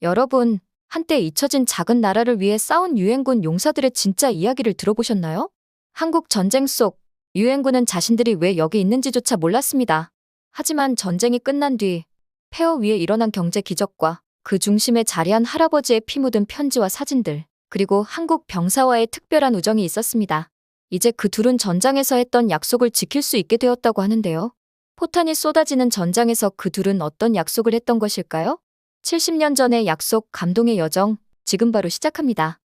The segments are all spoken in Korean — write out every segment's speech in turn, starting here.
여러분, 한때 잊혀진 작은 나라를 위해 싸운 유엔군 용사들의 진짜 이야기를 들어보셨나요? 한국 전쟁 속 유엔군은 자신들이 왜 여기 있는지조차 몰랐습니다. 하지만 전쟁이 끝난 뒤 폐허 위에 일어난 경제 기적과 그 중심에 자리한 할아버지의 피 묻은 편지와 사진들, 그리고 한국 병사와의 특별한 우정이 있었습니다. 이제 그 둘은 전장에서 했던 약속을 지킬 수 있게 되었다고 하는데요. 포탄이 쏟아지는 전장에서 그 둘은 어떤 약속을 했던 것일까요? 70년 전의 약속, 감동의 여정, 지금 바로 시작합니다.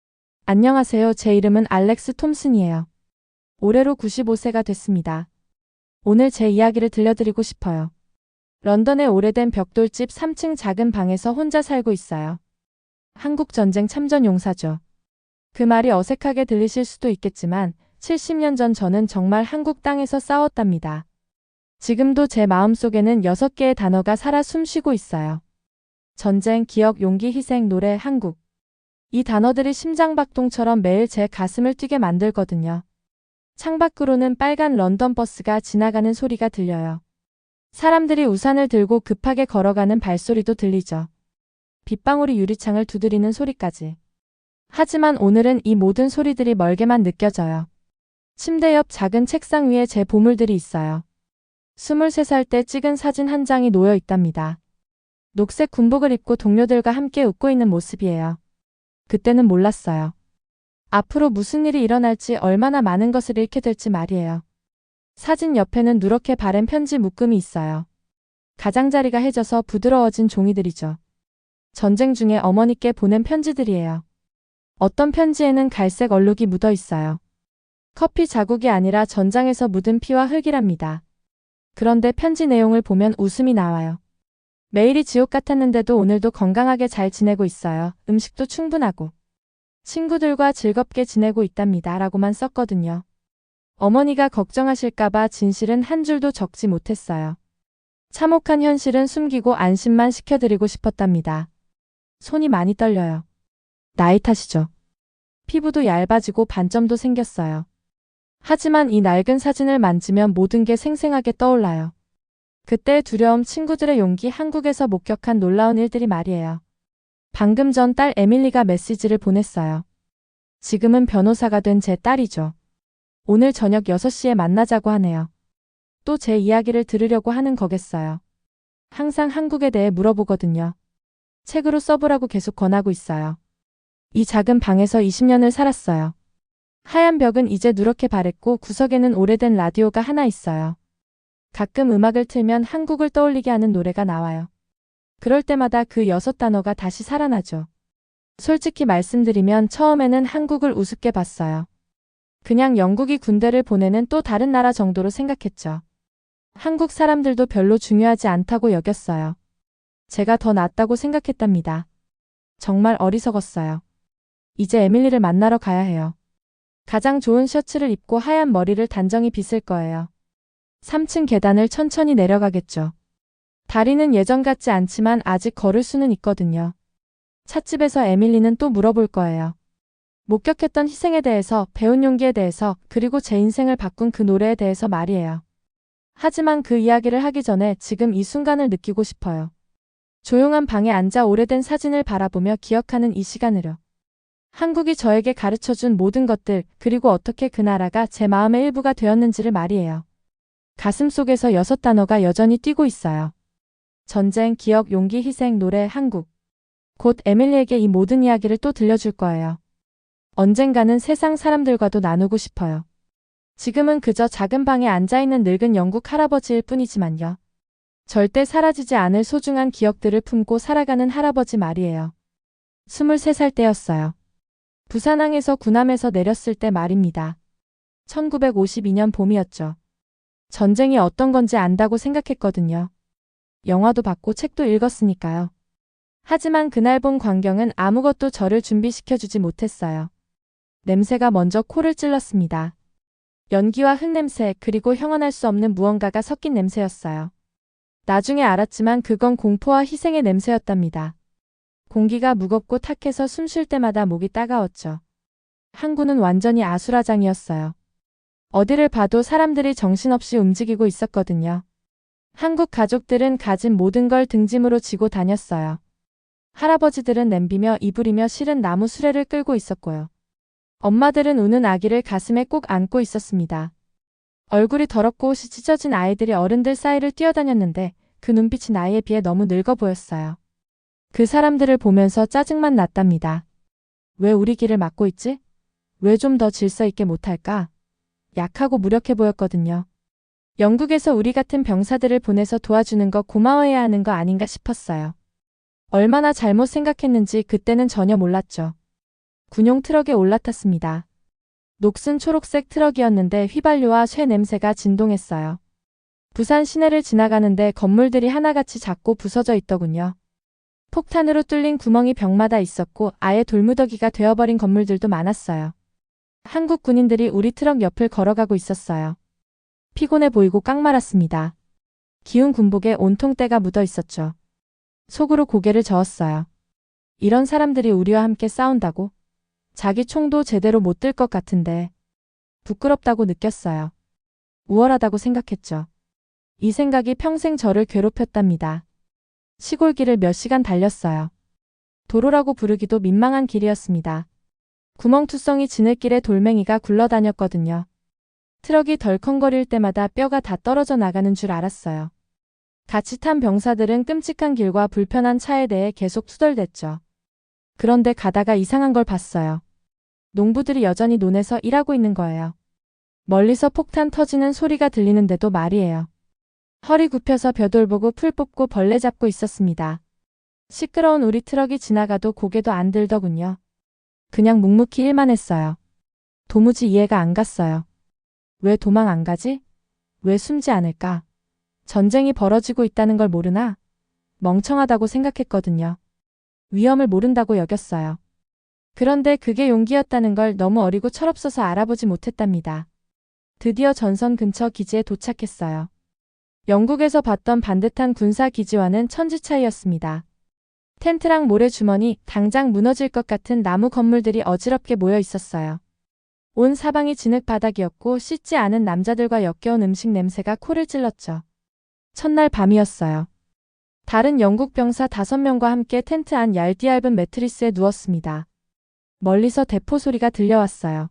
안녕하세요. 제 이름은 알렉스 톰슨이에요. 올해로 95세가 됐습니다. 오늘 제 이야기를 들려드리고 싶어요. 런던의 오래된 벽돌집 3층 작은 방에서 혼자 살고 있어요. 한국 전쟁 참전 용사죠. 그 말이 어색하게 들리실 수도 있겠지만 70년 전 저는 정말 한국 땅에서 싸웠답니다. 지금도 제 마음속에는 6개의 단어가 살아 숨쉬고 있어요. 전쟁, 기억, 용기, 희생, 노래, 한국. 이 단어들이 심장박동처럼 매일 제 가슴을 뛰게 만들거든요. 창밖으로는 빨간 런던 버스가 지나가는 소리가 들려요. 사람들이 우산을 들고 급하게 걸어가는 발소리도 들리죠. 빗방울이 유리창을 두드리는 소리까지. 하지만 오늘은 이 모든 소리들이 멀게만 느껴져요. 침대 옆 작은 책상 위에 제 보물들이 있어요. 23살 때 찍은 사진 한 장이 놓여 있답니다. 녹색 군복을 입고 동료들과 함께 웃고 있는 모습이에요. 그때는 몰랐어요. 앞으로 무슨 일이 일어날지, 얼마나 많은 것을 잃게 될지 말이에요. 사진 옆에는 누렇게 바른 편지 묶음이 있어요. 가장자리가 해져서 부드러워진 종이들이죠. 전쟁 중에 어머니께 보낸 편지들이에요. 어떤 편지에는 갈색 얼룩이 묻어 있어요. 커피 자국이 아니라 전장에서 묻은 피와 흙이랍니다. 그런데 편지 내용을 보면 웃음이 나와요. 매일이 지옥 같았는데도 오늘도 건강하게 잘 지내고 있어요. 음식도 충분하고. 친구들과 즐겁게 지내고 있답니다. 라고만 썼거든요. 어머니가 걱정하실까봐 진실은 한 줄도 적지 못했어요. 참혹한 현실은 숨기고 안심만 시켜드리고 싶었답니다. 손이 많이 떨려요. 나이 탓이죠. 피부도 얇아지고 반점도 생겼어요. 하지만 이 낡은 사진을 만지면 모든 게 생생하게 떠올라요. 그때의 두려움, 친구들의 용기, 한국에서 목격한 놀라운 일들이 말이에요. 방금 전 딸 에밀리가 메시지를 보냈어요. 지금은 변호사가 된 제 딸이죠. 오늘 저녁 6시에 만나자고 하네요. 또 제 이야기를 들으려고 하는 거겠어요. 항상 한국에 대해 물어보거든요. 책으로 써보라고 계속 권하고 있어요. 이 작은 방에서 20년을 살았어요. 하얀 벽은 이제 누렇게 바랬고 구석에는 오래된 라디오가 하나 있어요. 가끔 음악을 틀면 한국을 떠올리게 하는 노래가 나와요. 그럴 때마다 그 6단어가 다시 살아나죠. 솔직히 말씀드리면 처음에는 한국을 우습게 봤어요. 그냥 영국이 군대를 보내는 또 다른 나라 정도로 생각했죠. 한국 사람들도 별로 중요하지 않다고 여겼어요. 제가 더 낫다고 생각했답니다. 정말 어리석었어요. 이제 에밀리를 만나러 가야 해요. 가장 좋은 셔츠를 입고 하얀 머리를 단정히 빗을 거예요. 3층 계단을 천천히 내려가겠죠. 다리는 예전 같지 않지만 아직 걸을 수는 있거든요. 찻집에서 에밀리는 또 물어볼 거예요. 목격했던 희생에 대해서, 배운 용기에 대해서, 그리고 제 인생을 바꾼 그 노래에 대해서 말이에요. 하지만 그 이야기를 하기 전에 지금 이 순간을 느끼고 싶어요. 조용한 방에 앉아 오래된 사진을 바라보며 기억하는 이 시간으로. 한국이 저에게 가르쳐준 모든 것들, 그리고 어떻게 그 나라가 제 마음의 일부가 되었는지를 말이에요. 가슴속에서 6단어가 여전히 뛰고 있어요. 전쟁, 기억, 용기, 희생, 노래, 한국. 곧 에밀리에게 이 모든 이야기를 또 들려줄 거예요. 언젠가는 세상 사람들과도 나누고 싶어요. 지금은 그저 작은 방에 앉아있는 늙은 영국 할아버지일 뿐이지만요. 절대 사라지지 않을 소중한 기억들을 품고 살아가는 할아버지 말이에요. 23살 때였어요. 부산항에서 군함에서 내렸을 때 말입니다. 1952년 봄이었죠. 전쟁이 어떤 건지 안다고 생각했거든요. 영화도 봤고 책도 읽었으니까요. 하지만 그날 본 광경은 아무것도 저를 준비시켜주지 못했어요. 냄새가 먼저 코를 찔렀습니다. 연기와 흙냄새, 그리고 형언할 수 없는 무언가가 섞인 냄새였어요. 나중에 알았지만 그건 공포와 희생의 냄새였답니다. 공기가 무겁고 탁해서 숨 쉴 때마다 목이 따가웠죠. 항구는 완전히 아수라장이었어요. 어디를 봐도 사람들이 정신없이 움직이고 있었거든요. 한국 가족들은 가진 모든 걸 등짐으로 지고 다녔어요. 할아버지들은 냄비며 이불이며 실은 나무 수레를 끌고 있었고요. 엄마들은 우는 아기를 가슴에 꼭 안고 있었습니다. 얼굴이 더럽고 옷이 찢어진 아이들이 어른들 사이를 뛰어다녔는데 그 눈빛이 나이에 비해 너무 늙어 보였어요. 그 사람들을 보면서 짜증만 났답니다. 왜 우리 길을 막고 있지? 왜 좀 더 질서 있게 못할까? 약하고 무력해 보였거든요. 영국에서 우리 같은 병사들을 보내서 도와주는 거 고마워해야 하는 거 아닌가 싶었어요. 얼마나 잘못 생각했는지 그때는 전혀 몰랐죠. 군용 트럭에 올라탔습니다. 녹슨 초록색 트럭이었는데 휘발유와 쇠 냄새가 진동했어요. 부산 시내를 지나가는데 건물들이 하나같이 작고 부서져 있더군요. 폭탄으로 뚫린 구멍이 벽마다 있었고 아예 돌무더기가 되어버린 건물들도 많았어요. 한국 군인들이 우리 트럭 옆을 걸어가고 있었어요. 피곤해 보이고 깡말았습니다. 기운 군복에 온통 때가 묻어 있었죠. 속으로 고개를 저었어요. 이런 사람들이 우리와 함께 싸운다고? 자기 총도 제대로 못 들 것 같은데. 부끄럽다고 느꼈어요. 우월하다고 생각했죠. 이 생각이 평생 저를 괴롭혔답니다. 시골길을 몇 시간 달렸어요. 도로라고 부르기도 민망한 길이었습니다. 구멍투성이 지늘길에 돌멩이가 굴러다녔거든요. 트럭이 덜컹거릴 때마다 뼈가 다 떨어져 나가는 줄 알았어요. 같이 탄 병사들은 끔찍한 길과 불편한 차에 대해 계속 투덜댔죠. 그런데 가다가 이상한 걸 봤어요. 농부들이 여전히 논에서 일하고 있는 거예요. 멀리서 폭탄 터지는 소리가 들리는데도 말이에요. 허리 굽혀서 벼돌 보고 풀 뽑고 벌레 잡고 있었습니다. 시끄러운 우리 트럭이 지나가도 고개도 안 들더군요. 그냥 묵묵히 일만 했어요. 도무지 이해가 안 갔어요. 왜 도망 안 가지? 왜 숨지 않을까? 전쟁이 벌어지고 있다는 걸 모르나? 멍청하다고 생각했거든요. 위험을 모른다고 여겼어요. 그런데 그게 용기였다는 걸 너무 어리고 철없어서 알아보지 못했답니다. 드디어 전선 근처 기지에 도착했어요. 영국에서 봤던 반듯한 군사기지와는 천지 차이였습니다. 텐트랑 모래주머니, 당장 무너질 것 같은 나무 건물들이 어지럽게 모여 있었어요. 온 사방이 진흙바닥이었고 씻지 않은 남자들과 역겨운 음식 냄새가 코를 찔렀죠. 첫날 밤이었어요. 다른 영국 병사 5명과 함께 텐트 안 얇디얇은 매트리스에 누웠습니다. 멀리서 대포 소리가 들려왔어요.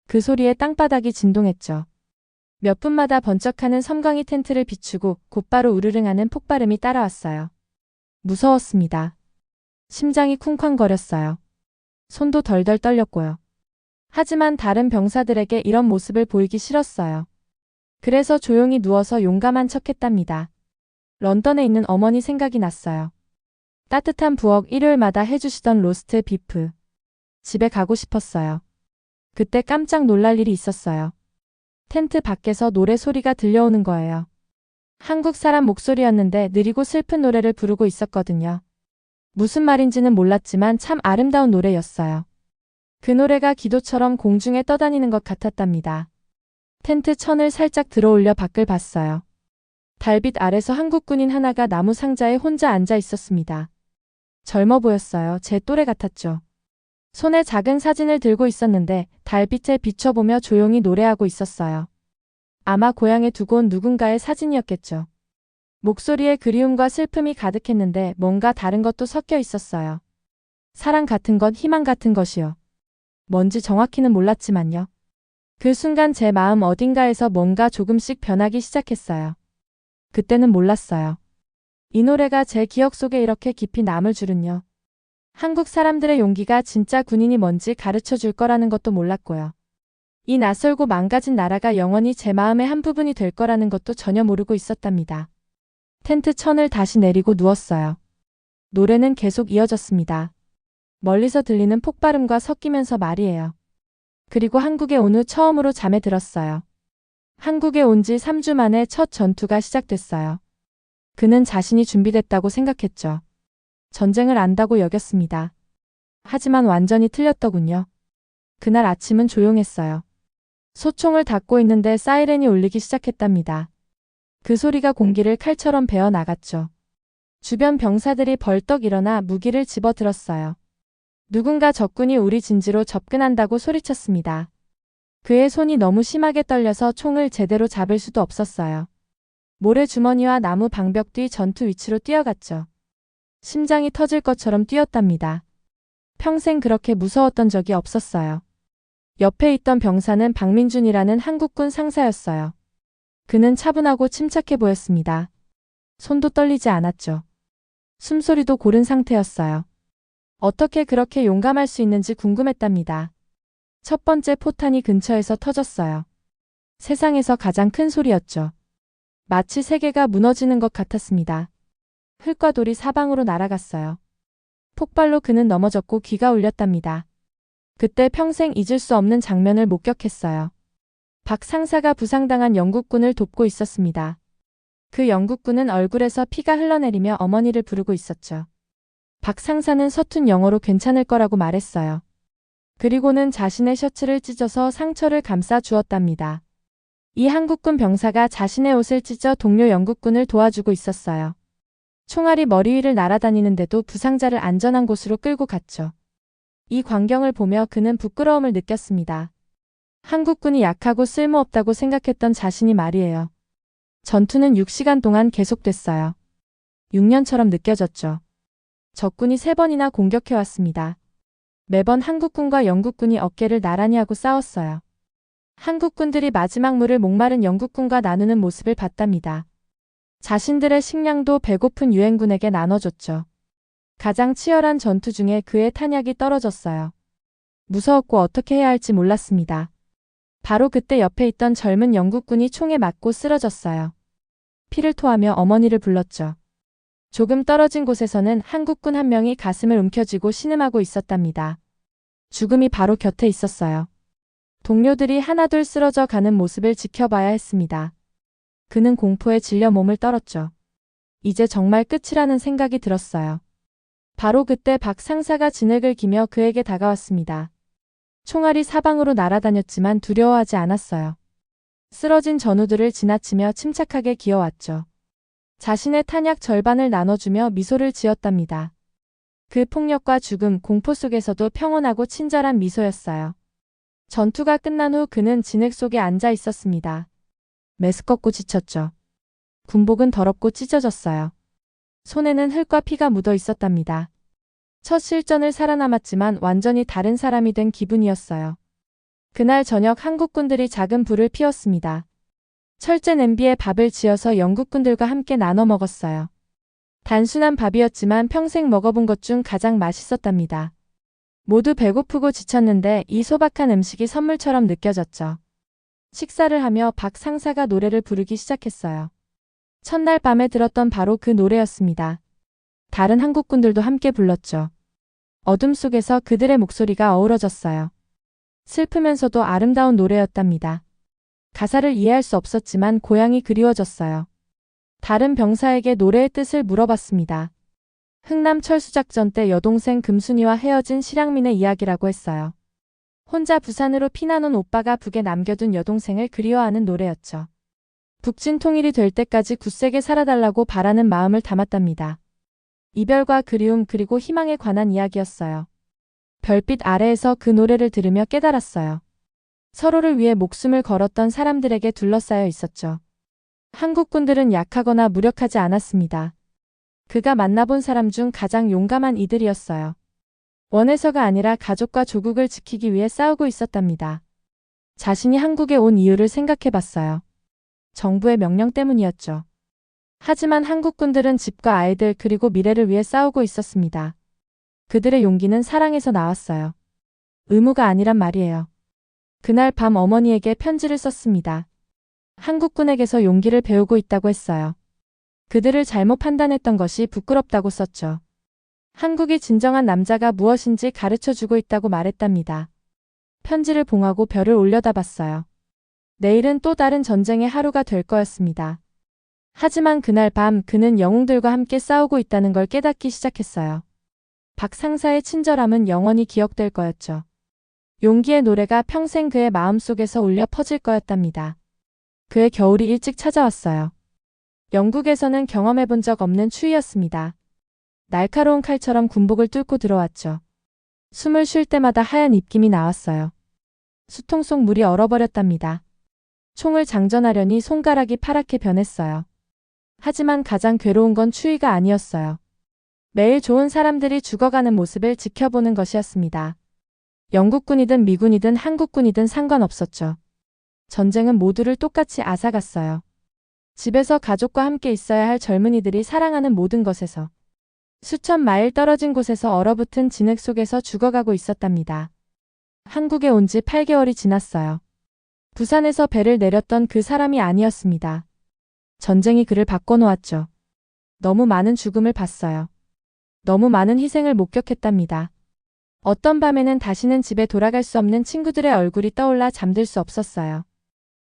그 소리에 땅바닥이 진동했죠. 몇 분마다 번쩍하는 섬광이 텐트를 비추고 곧바로 우르릉하는 폭발음이 따라왔어요. 무서웠습니다. 심장이 쿵쾅거렸어요. 손도 덜덜 떨렸고요. 하지만 다른 병사들에게 이런 모습을 보이기 싫었어요. 그래서 조용히 누워서 용감한 척했답니다. 런던에 있는 어머니 생각이 났어요. 따뜻한 부엌 일요일마다 해주시던 로스트 비프. 집에 가고 싶었어요. 그때 깜짝 놀랄 일이 있었어요. 텐트 밖에서 노래 소리가 들려오는 거예요. 한국 사람 목소리였는데 느리고 슬픈 노래를 부르고 있었거든요. 무슨 말인지는 몰랐지만 참 아름다운 노래였어요. 그 노래가 기도처럼 공중에 떠다니는 것 같았답니다. 텐트 천을 살짝 들어올려 밖을 봤어요. 달빛 아래서 한국 군인 하나가 나무 상자에 혼자 앉아 있었습니다. 젊어 보였어요. 제 또래 같았죠. 손에 작은 사진을 들고 있었는데 달빛에 비춰보며 조용히 노래하고 있었어요. 아마 고향에 두고 온 누군가의 사진이었겠죠. 목소리에 그리움과 슬픔이 가득했는데 뭔가 다른 것도 섞여 있었어요. 사랑 같은 것, 희망 같은 것이요. 뭔지 정확히는 몰랐지만요. 그 순간 제 마음 어딘가에서 뭔가 조금씩 변하기 시작했어요. 그때는 몰랐어요. 이 노래가 제 기억 속에 이렇게 깊이 남을 줄은요. 한국 사람들의 용기가 진짜 군인이 뭔지 가르쳐 줄 거라는 것도 몰랐고요. 이 낯설고 망가진 나라가 영원히 제 마음의 한 부분이 될 거라는 것도 전혀 모르고 있었답니다. 텐트 천을 다시 내리고 누웠어요. 노래는 계속 이어졌습니다. 멀리서 들리는 폭발음과 섞이면서 말이에요. 그리고 한국에 온 후 처음으로 잠에 들었어요. 한국에 온 지 3주 만에 첫 전투가 시작됐어요. 그는 자신이 준비됐다고 생각했죠. 전쟁을 안다고 여겼습니다. 하지만 완전히 틀렸더군요. 그날 아침은 조용했어요. 소총을 닫고 있는데 사이렌이 울리기 시작했답니다. 그 소리가 공기를 칼처럼 베어 나갔죠. 주변 병사들이 벌떡 일어나 무기를 집어들었어요. 누군가 적군이 우리 진지로 접근한다고 소리쳤습니다. 그의 손이 너무 심하게 떨려서 총을 제대로 잡을 수도 없었어요. 모래주머니와 나무 방벽 뒤 전투 위치로 뛰어갔죠. 심장이 터질 것처럼 뛰었답니다. 평생 그렇게 무서웠던 적이 없었어요. 옆에 있던 병사는 박민준이라는 한국군 상사였어요. 그는 차분하고 침착해 보였습니다. 손도 떨리지 않았죠. 숨소리도 고른 상태였어요. 어떻게 그렇게 용감할 수 있는지 궁금했답니다. 첫 번째 포탄이 근처에서 터졌어요. 세상에서 가장 큰 소리였죠. 마치 세계가 무너지는 것 같았습니다. 흙과 돌이 사방으로 날아갔어요. 폭발로 그는 넘어졌고 귀가 울렸답니다. 그때 평생 잊을 수 없는 장면을 목격했어요. 박 상사가 부상당한 영국군을 돕고 있었습니다. 그 영국군은 얼굴에서 피가 흘러내리며 어머니를 부르고 있었죠. 박 상사는 서툰 영어로 괜찮을 거라고 말했어요. 그리고는 자신의 셔츠를 찢어서 상처를 감싸 주었답니다. 이 한국군 병사가 자신의 옷을 찢어 동료 영국군을 도와주고 있었어요. 총알이 머리 위를 날아다니는데도 부상자를 안전한 곳으로 끌고 갔죠. 이 광경을 보며 그는 부끄러움을 느꼈습니다. 한국군이 약하고 쓸모없다고 생각했던 자신이 말이에요. 전투는 6시간 동안 계속됐어요. 6년처럼 느껴졌죠. 적군이 3번이나 공격해왔습니다. 매번 한국군과 영국군이 어깨를 나란히 하고 싸웠어요. 한국군들이 마지막 물을 목마른 영국군과 나누는 모습을 봤답니다. 자신들의 식량도 배고픈 유엔군에게 나눠줬죠. 가장 치열한 전투 중에 그의 탄약이 떨어졌어요. 무서웠고 어떻게 해야 할지 몰랐습니다. 바로 그때 옆에 있던 젊은 영국군이 총에 맞고 쓰러졌어요. 피를 토하며 어머니를 불렀죠. 조금 떨어진 곳에서는 한국군 한 명이 가슴을 움켜쥐고 신음하고 있었답니다. 죽음이 바로 곁에 있었어요. 동료들이 하나둘 쓰러져 가는 모습을 지켜봐야 했습니다. 그는 공포에 질려 몸을 떨었죠. 이제 정말 끝이라는 생각이 들었어요. 바로 그때 박 상사가 진흙을 기며 그에게 다가왔습니다. 총알이 사방으로 날아다녔지만 두려워하지 않았어요. 쓰러진 전우들을 지나치며 침착하게 기어왔죠. 자신의 탄약 절반을 나눠주며 미소를 지었답니다. 그 폭력과 죽음, 공포 속에서도 평온하고 친절한 미소였어요. 전투가 끝난 후 그는 진흙 속에 앉아 있었습니다. 메스껍고 지쳤죠. 군복은 더럽고 찢어졌어요. 손에는 흙과 피가 묻어 있었답니다. 첫 실전을 살아남았지만 완전히 다른 사람이 된 기분이었어요. 그날 저녁 한국군들이 작은 불을 피웠습니다. 철제 냄비에 밥을 지어서 영국군들과 함께 나눠 먹었어요. 단순한 밥이었지만 평생 먹어본 것 중 가장 맛있었답니다. 모두 배고프고 지쳤는데 이 소박한 음식이 선물처럼 느껴졌죠. 식사를 하며 박 상사가 노래를 부르기 시작했어요. 첫날 밤에 들었던 바로 그 노래였습니다. 다른 한국군들도 함께 불렀죠. 어둠 속에서 그들의 목소리가 어우러졌어요. 슬프면서도 아름다운 노래였답니다. 가사를 이해할 수 없었지만 고향이 그리워졌어요. 다른 병사에게 노래의 뜻을 물어봤습니다. 흥남 철수작전 때 여동생 금순이와 헤어진 실향민의 이야기라고 했어요. 혼자 부산으로 피난 온 오빠가 북에 남겨둔 여동생을 그리워하는 노래였죠. 북진 통일이 될 때까지 굳세게 살아달라고 바라는 마음을 담았답니다. 이별과 그리움 그리고 희망에 관한 이야기였어요. 별빛 아래에서 그 노래를 들으며 깨달았어요. 서로를 위해 목숨을 걸었던 사람들에게 둘러싸여 있었죠. 한국군들은 약하거나 무력하지 않았습니다. 그가 만나본 사람 중 가장 용감한 이들이었어요. 원해서가 아니라 가족과 조국을 지키기 위해 싸우고 있었답니다. 자신이 한국에 온 이유를 생각해봤어요. 정부의 명령 때문이었죠. 하지만 한국군들은 집과 아이들 그리고 미래를 위해 싸우고 있었습니다. 그들의 용기는 사랑에서 나왔어요. 의무가 아니란 말이에요. 그날 밤 어머니에게 편지를 썼습니다. 한국군에게서 용기를 배우고 있다고 했어요. 그들을 잘못 판단했던 것이 부끄럽다고 썼죠. 한국이 진정한 남자가 무엇인지 가르쳐주고 있다고 말했답니다. 편지를 봉하고 별을 올려다봤어요. 내일은 또 다른 전쟁의 하루가 될 거였습니다. 하지만 그날 밤 그는 영웅들과 함께 싸우고 있다는 걸 깨닫기 시작했어요. 박 상사의 친절함은 영원히 기억될 거였죠. 용기의 노래가 평생 그의 마음속에서 울려 퍼질 거였답니다. 그의 겨울이 일찍 찾아왔어요. 영국에서는 경험해본 적 없는 추위였습니다. 날카로운 칼처럼 군복을 뚫고 들어왔죠. 숨을 쉴 때마다 하얀 입김이 나왔어요. 수통 속 물이 얼어버렸답니다. 총을 장전하려니 손가락이 파랗게 변했어요. 하지만 가장 괴로운 건 추위가 아니었어요. 매일 좋은 사람들이 죽어가는 모습을 지켜보는 것이었습니다. 영국군이든 미군이든 한국군이든 상관없었죠. 전쟁은 모두를 똑같이 앗아갔어요. 집에서 가족과 함께 있어야 할 젊은이들이 사랑하는 모든 것에서, 수천 마일 떨어진 곳에서 얼어붙은 진흙 속에서 죽어가고 있었답니다. 한국에 온 지 8개월이 지났어요. 부산에서 배를 내렸던 그 사람이 아니었습니다. 전쟁이 그를 바꿔놓았죠. 너무 많은 죽음을 봤어요. 너무 많은 희생을 목격했답니다. 어떤 밤에는 다시는 집에 돌아갈 수 없는 친구들의 얼굴이 떠올라 잠들 수 없었어요.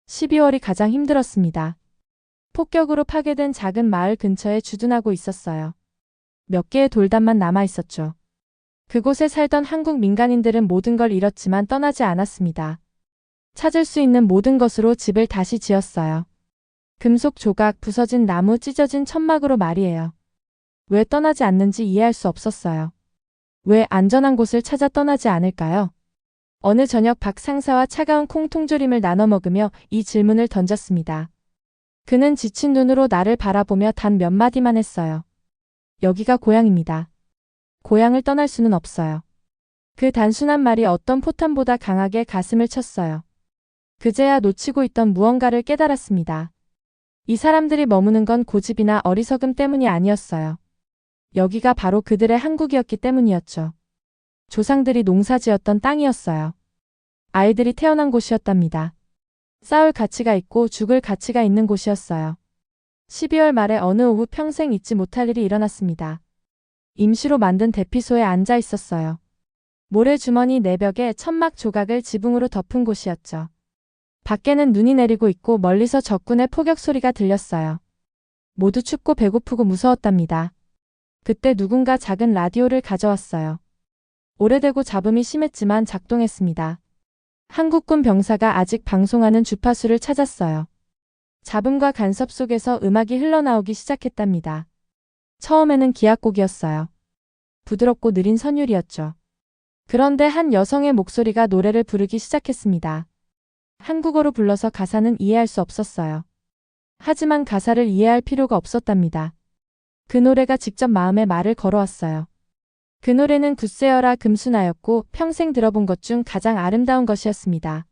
12월이 가장 힘들었습니다. 폭격으로 파괴된 작은 마을 근처에 주둔하고 있었어요. 몇 개의 돌담만 남아 있었죠. 그곳에 살던 한국 민간인들은 모든 걸 잃었지만 떠나지 않았습니다. 찾을 수 있는 모든 것으로 집을 다시 지었어요. 금속 조각, 부서진 나무, 찢어진 천막으로 말이에요. 왜 떠나지 않는지 이해할 수 없었어요. 왜 안전한 곳을 찾아 떠나지 않을까요? 어느 저녁 박 상사와 차가운 콩통조림을 나눠 먹으며 이 질문을 던졌습니다. 그는 지친 눈으로 나를 바라보며 단 몇 마디만 했어요. 여기가 고향입니다. 고향을 떠날 수는 없어요. 그 단순한 말이 어떤 포탄보다 강하게 가슴을 쳤어요. 그제야 놓치고 있던 무언가를 깨달았습니다. 이 사람들이 머무는 건 고집이나 어리석음 때문이 아니었어요. 여기가 바로 그들의 한국이었기 때문이었죠. 조상들이 농사지었던 땅이었어요. 아이들이 태어난 곳이었답니다. 싸울 가치가 있고 죽을 가치가 있는 곳이었어요. 12월 말에 어느 오후 평생 잊지 못할 일이 일어났습니다. 임시로 만든 대피소에 앉아 있었어요. 모래주머니 내벽에 천막 조각을 지붕으로 덮은 곳이었죠. 밖에는 눈이 내리고 있고 멀리서 적군의 포격 소리가 들렸어요. 모두 춥고 배고프고 무서웠답니다. 그때 누군가 작은 라디오를 가져왔어요. 오래되고 잡음이 심했지만 작동했습니다. 한국군 병사가 아직 방송하는 주파수를 찾았어요. 잡음과 간섭 속에서 음악이 흘러나오기 시작했답니다. 처음에는 기악곡이었어요. 부드럽고 느린 선율이었죠. 그런데 한 여성의 목소리가 노래를 부르기 시작했습니다. 한국어로 불러서 가사는 이해할 수 없었어요. 하지만 가사를 이해할 필요가 없었답니다. 그 노래가 직접 마음에 말을 걸어왔어요. 그 노래는 굿세어라 금수나였고 평생 들어본 것 중 가장 아름다운 것이었습니다.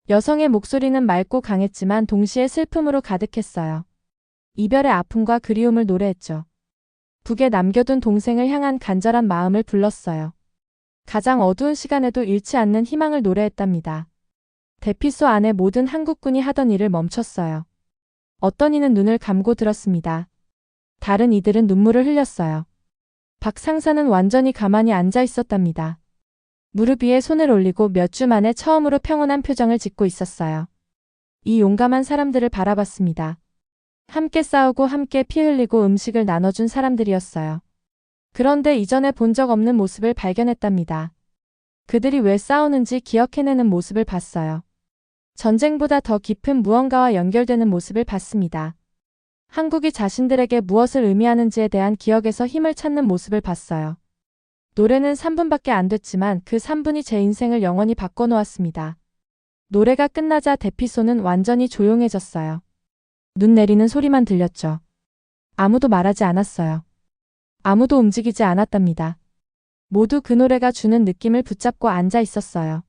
여성의 목소리는 맑고 강했지만 동시에 슬픔으로 가득했어요. 이별의 아픔과 그리움을 노래했죠. 북에 남겨둔 동생을 향한 간절한 마음을 불렀어요. 가장 어두운 시간에도 잃지 않는 희망을 노래했답니다. 대피소 안에 모든 한국군이 하던 일을 멈췄어요. 어떤 이는 눈을 감고 들었습니다. 다른 이들은 눈물을 흘렸어요. 박 상사는 완전히 가만히 앉아 있었답니다. 무릎 위에 손을 올리고 몇 주 만에 처음으로 평온한 표정을 짓고 있었어요. 이 용감한 사람들을 바라봤습니다. 함께 싸우고 함께 피 흘리고 음식을 나눠준 사람들이었어요. 그런데 이전에 본 적 없는 모습을 발견했답니다. 그들이 왜 싸우는지 기억해내는 모습을 봤어요. 전쟁보다 더 깊은 무언가와 연결되는 모습을 봤습니다. 한국이 자신들에게 무엇을 의미하는지에 대한 기억에서 힘을 찾는 모습을 봤어요. 노래는 3분밖에 안 됐지만 그 3분이 제 인생을 영원히 바꿔놓았습니다. 노래가 끝나자 대피소는 완전히 조용해졌어요. 눈 내리는 소리만 들렸죠. 아무도 말하지 않았어요. 아무도 움직이지 않았답니다. 모두 그 노래가 주는 느낌을 붙잡고 앉아 있었어요.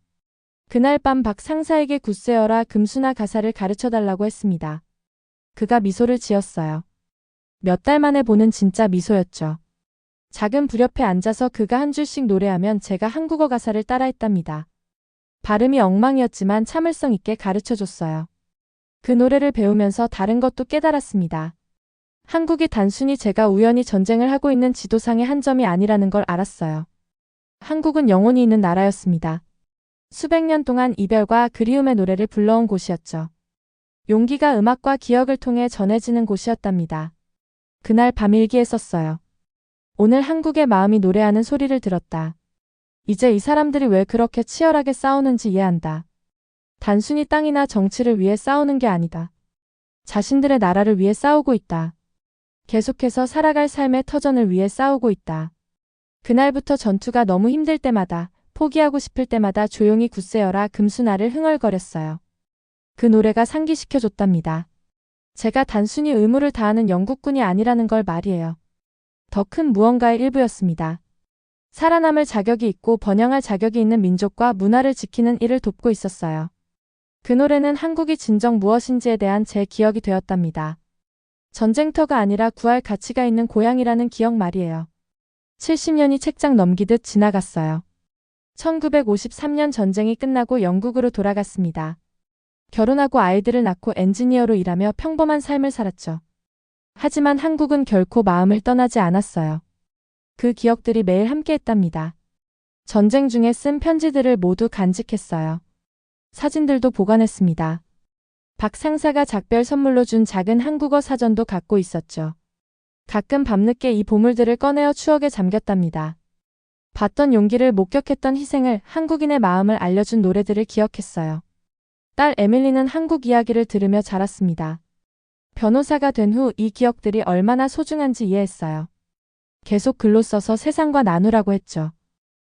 그날 밤 박 상사에게 굿세어라 금수나 가사를 가르쳐달라고 했습니다. 그가 미소를 지었어요. 몇 달 만에 보는 진짜 미소였죠. 작은 불옆에 앉아서 그가 한 줄씩 노래하면 제가 한국어 가사를 따라했답니다. 발음이 엉망이었지만 참을성 있게 가르쳐줬어요. 그 노래를 배우면서 다른 것도 깨달았습니다. 한국이 단순히 제가 우연히 전쟁을 하고 있는 지도상의 한 점이 아니라는 걸 알았어요. 한국은 영혼이 있는 나라였습니다. 수백 년 동안 이별과 그리움의 노래를 불러온 곳이었죠. 용기가 음악과 기억을 통해 전해지는 곳이었답니다. 그날 밤 일기에 썼어요. 오늘 한국의 마음이 노래하는 소리를 들었다. 이제 이 사람들이 왜 그렇게 치열하게 싸우는지 이해한다. 단순히 땅이나 정치를 위해 싸우는 게 아니다. 자신들의 나라를 위해 싸우고 있다. 계속해서 살아갈 삶의 터전을 위해 싸우고 있다. 그날부터 전투가 너무 힘들 때마다, 포기하고 싶을 때마다 조용히 굿세어라 금수나를 흥얼거렸어요. 그 노래가 상기시켜줬답니다. 제가 단순히 의무를 다하는 영국군이 아니라는 걸 말이에요. 더 큰 무언가의 일부였습니다. 살아남을 자격이 있고 번영할 자격이 있는 민족과 문화를 지키는 일을 돕고 있었어요. 그 노래는 한국이 진정 무엇인지에 대한 제 기억이 되었답니다. 전쟁터가 아니라 구할 가치가 있는 고향이라는 기억 말이에요. 70년이 책장 넘기듯 지나갔어요. 1953년 전쟁이 끝나고 영국으로 돌아갔습니다. 결혼하고 아이들을 낳고 엔지니어로 일하며 평범한 삶을 살았죠. 하지만 한국은 결코 마음을 떠나지 않았어요. 그 기억들이 매일 함께했답니다. 전쟁 중에 쓴 편지들을 모두 간직했어요. 사진들도 보관했습니다. 박 상사가 작별 선물로 준 작은 한국어 사전도 갖고 있었죠. 가끔 밤늦게 이 보물들을 꺼내어 추억에 잠겼답니다. 봤던 용기를 목격했던 희생을, 한국인의 마음을 알려준 노래들을 기억했어요. 딸 에밀리는 한국 이야기를 들으며 자랐습니다. 변호사가 된 후 이 기억들이 얼마나 소중한지 이해했어요. 계속 글로 써서 세상과 나누라고 했죠.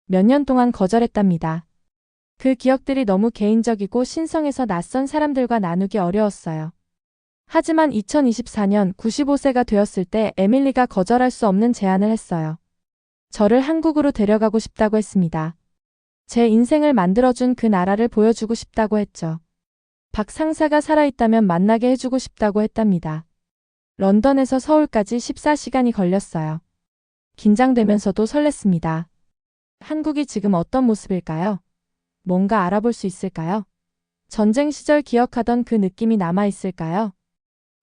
몇 년 동안 거절했답니다. 그 기억들이 너무 개인적이고 신성해서 낯선 사람들과 나누기 어려웠어요. 하지만 2024년 95세가 되었을 때 에밀리가 거절할 수 없는 제안을 했어요. 저를 한국으로 데려가고 싶다고 했습니다. 제 인생을 만들어준 그 나라를 보여주고 싶다고 했죠. 박 상사가 살아있다면 만나게 해주고 싶다고 했답니다. 런던에서 서울까지 14시간이 걸렸어요. 긴장되면서도 설렜습니다. 한국이 지금 어떤 모습일까요? 뭔가 알아볼 수 있을까요? 전쟁 시절 기억하던 그 느낌이 남아있을까요?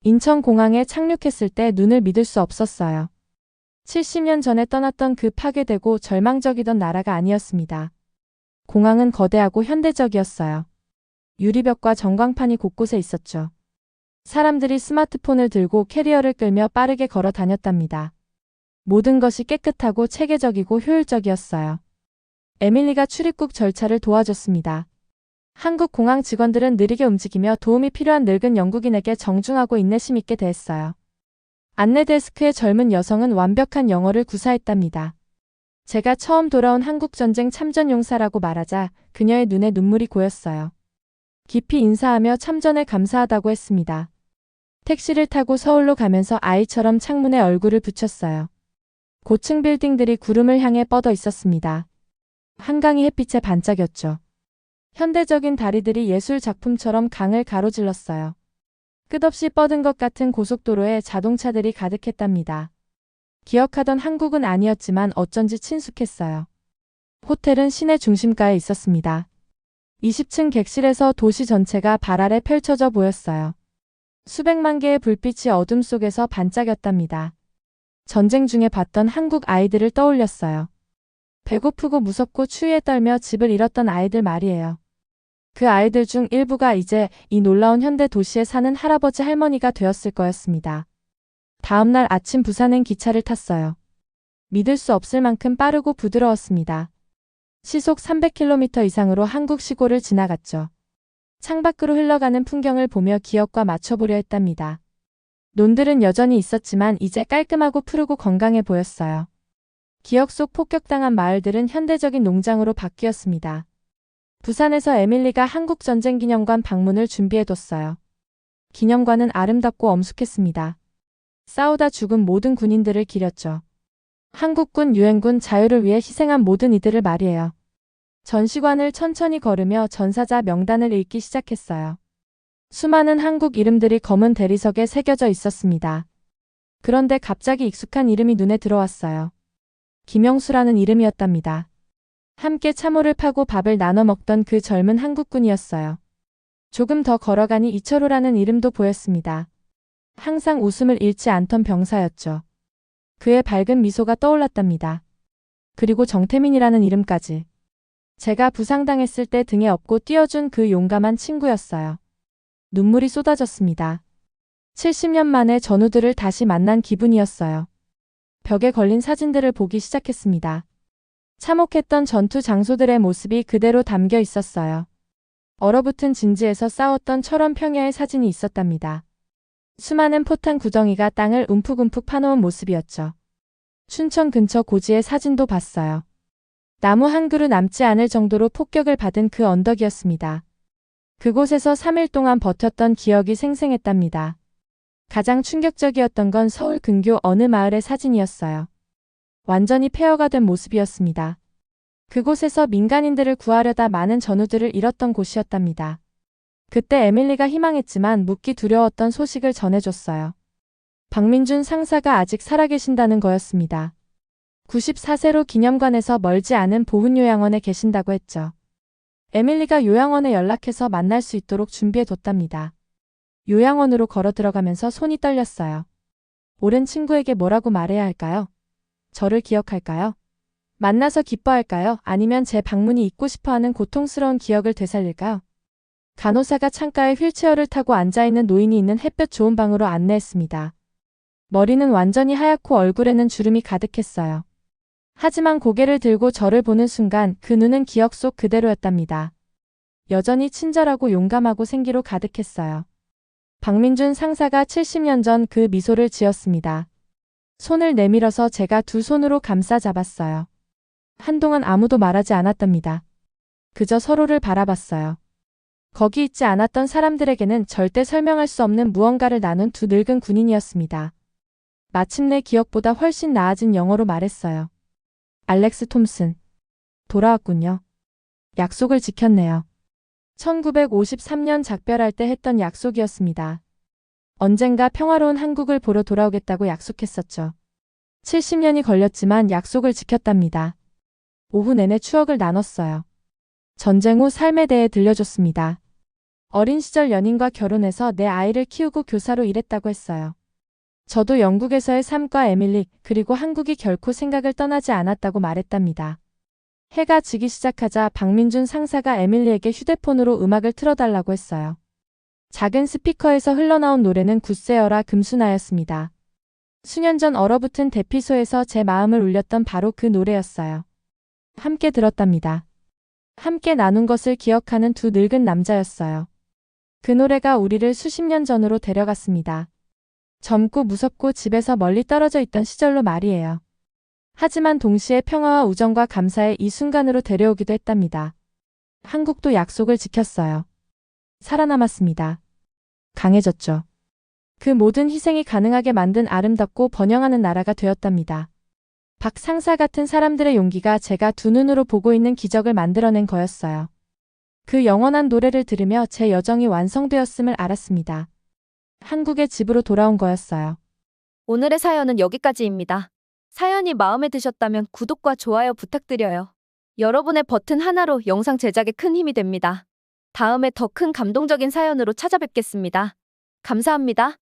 인천공항에 착륙했을 때 눈을 믿을 수 없었어요. 70년 전에 떠났던 그 파괴되고 절망적이던 나라가 아니었습니다. 공항은 거대하고 현대적이었어요. 유리벽과 전광판이 곳곳에 있었죠. 사람들이 스마트폰을 들고 캐리어를 끌며 빠르게 걸어 다녔답니다. 모든 것이 깨끗하고 체계적이고 효율적이었어요. 에밀리가 출입국 절차를 도와줬습니다. 한국 공항 직원들은 느리게 움직이며 도움이 필요한 늙은 영국인에게 정중하고 인내심 있게 대했어요. 안내 데스크의 젊은 여성은 완벽한 영어를 구사했답니다. 제가 처음 돌아온 한국전쟁 참전용사라고 말하자 그녀의 눈에 눈물이 고였어요. 깊이 인사하며 참전에 감사하다고 했습니다. 택시를 타고 서울로 가면서 아이처럼 창문에 얼굴을 붙였어요. 고층 빌딩들이 구름을 향해 뻗어 있었습니다. 한강이 햇빛에 반짝였죠. 현대적인 다리들이 예술 작품처럼 강을 가로질렀어요. 끝없이 뻗은 것 같은 고속도로에 자동차들이 가득했답니다. 기억하던 한국은 아니었지만 어쩐지 친숙했어요. 호텔은 시내 중심가에 있었습니다. 20층 객실에서 도시 전체가 발 아래 펼쳐져 보였어요. 수백만 개의 불빛이 어둠 속에서 반짝였답니다. 전쟁 중에 봤던 한국 아이들을 떠올렸어요. 배고프고 무섭고 추위에 떨며 집을 잃었던 아이들 말이에요. 그 아이들 중 일부가 이제 이 놀라운 현대 도시에 사는 할아버지 할머니가 되었을 거였습니다. 다음 날 아침 부산행 기차를 탔어요. 믿을 수 없을 만큼 빠르고 부드러웠습니다. 시속 300km 이상으로 한국 시골을 지나갔죠. 창밖으로 흘러가는 풍경을 보며 기억과 맞춰보려 했답니다. 논들은 여전히 있었지만 이제 깔끔하고 푸르고 건강해 보였어요. 기억 속 폭격당한 마을들은 현대적인 농장으로 바뀌었습니다. 부산에서 에밀리가 한국전쟁기념관 방문을 준비해뒀어요. 기념관은 아름답고 엄숙했습니다. 싸우다 죽은 모든 군인들을 기렸죠. 한국군, 유엔군, 자유를 위해 희생한 모든 이들을 말이에요. 전시관을 천천히 걸으며 전사자 명단을 읽기 시작했어요. 수많은 한국 이름들이 검은 대리석에 새겨져 있었습니다. 그런데 갑자기 익숙한 이름이 눈에 들어왔어요. 김영수라는 이름이었답니다. 함께 참호를 파고 밥을 나눠 먹던 그 젊은 한국군이었어요. 조금 더 걸어가니 이철호라는 이름도 보였습니다. 항상 웃음을 잃지 않던 병사였죠. 그의 밝은 미소가 떠올랐답니다. 그리고 정태민이라는 이름까지. 제가 부상당했을 때 등에 업고 뛰어준 그 용감한 친구였어요. 눈물이 쏟아졌습니다. 70년 만에 전우들을 다시 만난 기분이었어요. 벽에 걸린 사진들을 보기 시작했습니다. 참혹했던 전투 장소들의 모습이 그대로 담겨 있었어요. 얼어붙은 진지에서 싸웠던 철원 평야의 사진이 있었답니다. 수많은 포탄 구덩이가 땅을 움푹움푹 파놓은 모습이었죠. 춘천 근처 고지의 사진도 봤어요. 나무 한 그루 남지 않을 정도로 폭격을 받은 그 언덕이었습니다. 그곳에서 3일 동안 버텼던 기억이 생생했답니다. 가장 충격적이었던 건 서울 근교 어느 마을의 사진이었어요. 완전히 폐허가 된 모습이었습니다. 그곳에서 민간인들을 구하려다 많은 전우들을 잃었던 곳이었답니다. 그때 에밀리가 희망했지만 묻기 두려웠던 소식을 전해줬어요. 박민준 상사가 아직 살아계신다는 거였습니다. 94세로 기념관에서 멀지 않은 보훈요양원에 계신다고 했죠. 에밀리가 요양원에 연락해서 만날 수 있도록 준비해뒀답니다. 요양원으로 걸어 들어가면서 손이 떨렸어요. 오랜 친구에게 뭐라고 말해야 할까요? 저를 기억할까요? 만나서 기뻐할까요? 아니면 제 방문이 잊고 싶어하는 고통스러운 기억을 되살릴까요? 간호사가 창가에 휠체어를 타고 앉아있는 노인이 있는 햇볕 좋은 방으로 안내했습니다. 머리는 완전히 하얗고 얼굴에는 주름이 가득했어요. 하지만 고개를 들고 저를 보는 순간 그 눈은 기억 속 그대로였답니다. 여전히 친절하고 용감하고 생기로 가득했어요. 박민준 상사가 70년 전 그 미소를 지었습니다. 손을 내밀어서 제가 두 손으로 감싸 잡았어요. 한동안 아무도 말하지 않았답니다. 그저 서로를 바라봤어요. 거기 있지 않았던 사람들에게는 절대 설명할 수 없는 무언가를 나눈 두 늙은 군인이었습니다. 마침내 기억보다 훨씬 나아진 영어로 말했어요. 알렉스 톰슨. 돌아왔군요. 약속을 지켰네요. 1953년 작별할 때 했던 약속이었습니다. 언젠가 평화로운 한국을 보러 돌아오겠다고 약속했었죠. 70년이 걸렸지만 약속을 지켰답니다. 오후 내내 추억을 나눴어요. 전쟁 후 삶에 대해 들려줬습니다. 어린 시절 연인과 결혼해서 내 아이를 키우고 교사로 일했다고 했어요. 저도 영국에서의 삶과 에밀리 그리고 한국이 결코 생각을 떠나지 않았다고 말했답니다. 해가 지기 시작하자 박민준 상사가 에밀리에게 휴대폰으로 음악을 틀어달라고 했어요. 작은 스피커에서 흘러나온 노래는 굿세어라 금수나였습니다. 수년 전 얼어붙은 대피소에서 제 마음을 울렸던 바로 그 노래였어요. 함께 들었답니다. 함께 나눈 것을 기억하는 두 늙은 남자였어요. 그 노래가 우리를 수십 년 전으로 데려갔습니다. 젊고 무섭고 집에서 멀리 떨어져 있던 시절로 말이에요. 하지만 동시에 평화와 우정과 감사의 이 순간으로 데려오기도 했답니다. 한국도 약속을 지켰어요. 살아남았습니다. 강해졌죠. 그 모든 희생이 가능하게 만든 아름답고 번영하는 나라가 되었답니다. 박 상사 같은 사람들의 용기가 제가 두 눈으로 보고 있는 기적을 만들어낸 거였어요. 그 영원한 노래를 들으며 제 여정이 완성되었음을 알았습니다. 한국의 집으로 돌아온 거였어요. 오늘의 사연은 여기까지입니다. 사연이 마음에 드셨다면 구독과 좋아요 부탁드려요. 여러분의 버튼 하나로 영상 제작에 큰 힘이 됩니다. 다음에 더 큰 감동적인 사연으로 찾아뵙겠습니다. 감사합니다.